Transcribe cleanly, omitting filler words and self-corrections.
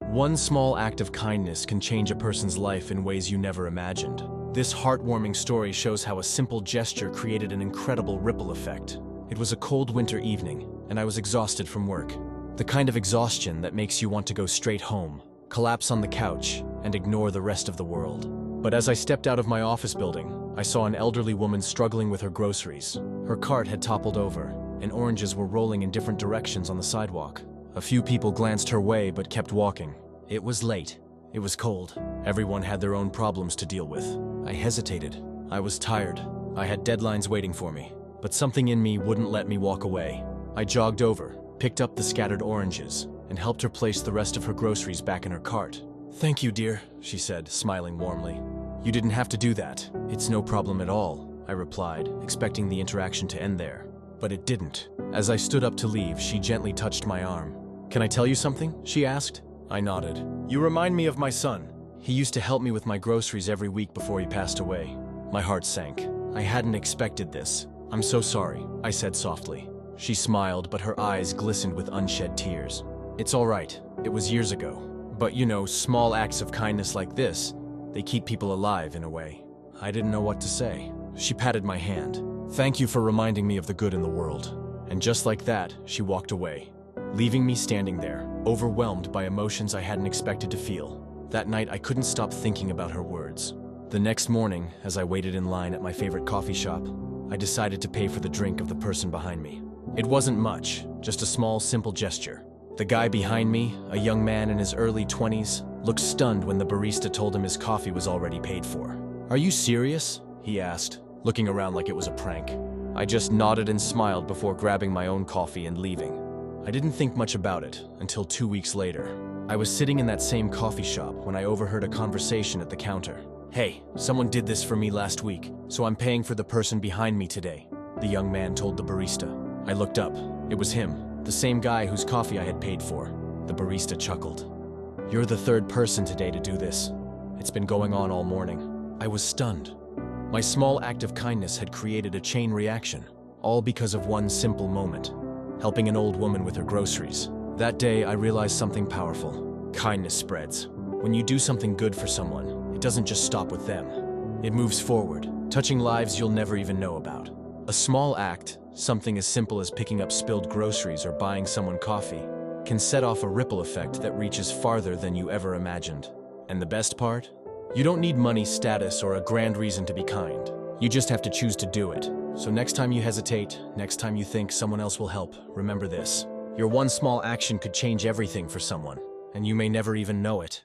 One small act of kindness can change a person's life in ways you never imagined. This heartwarming story shows how a simple gesture created an incredible ripple effect. It was a cold winter evening, and I was exhausted from work. The kind of exhaustion that makes you want to go straight home, collapse on the couch, and ignore the rest of the world. But as I stepped out of my office building, I saw an elderly woman struggling with her groceries. Her cart had toppled over, and oranges were rolling in different directions on the sidewalk. A few people glanced her way but kept walking. It was late. It was cold. Everyone had their own problems to deal with. I hesitated. I was tired. I had deadlines waiting for me. But something in me wouldn't let me walk away. I jogged over, picked up the scattered oranges, and helped her place the rest of her groceries back in her cart. "Thank you, dear," she said, smiling warmly. "You didn't have to do that. It's no problem at all," I replied, expecting the interaction to end there. But it didn't. As I stood up to leave, she gently touched my arm. "Can I tell you something?" she asked. I nodded. "You remind me of my son. He used to help me with my groceries every week before he passed away." My heart sank. I hadn't expected this. "I'm so sorry," I said softly. She smiled, but her eyes glistened with unshed tears. "It's all right. It was years ago. But you know, small acts of kindness like this, they keep people alive in a way." I didn't know what to say. She patted my hand. "Thank you for reminding me of the good in the world." And just like that, she walked away, leaving me standing there, overwhelmed by emotions I hadn't expected to feel. That night, I couldn't stop thinking about her words. The next morning, as I waited in line at my favorite coffee shop, I decided to pay for the drink of the person behind me. It wasn't much, just a small, simple gesture. The guy behind me, a young man in his early 20s, looked stunned when the barista told him his coffee was already paid for. "Are you serious?" he asked, looking around like it was a prank. I just nodded and smiled before grabbing my own coffee and leaving. I didn't think much about it until 2 weeks later. I was sitting in that same coffee shop when I overheard a conversation at the counter. "Hey, someone did this for me last week, so I'm paying for the person behind me today," the young man told the barista. I looked up. It was him, the same guy whose coffee I had paid for. The barista chuckled. "You're the third person today to do this. It's been going on all morning." I was stunned. My small act of kindness had created a chain reaction, all because of one simple moment. Helping an old woman with her groceries. That day, I realized something powerful. Kindness spreads. When you do something good for someone, it doesn't just stop with them. It moves forward, touching lives you'll never even know about. A small act, something as simple as picking up spilled groceries or buying someone coffee, can set off a ripple effect that reaches farther than you ever imagined. And the best part? You don't need money, status, or a grand reason to be kind. You just have to choose to do it. So next time you hesitate, next time you think someone else will help, remember this. Your one small action could change everything for someone, and you may never even know it.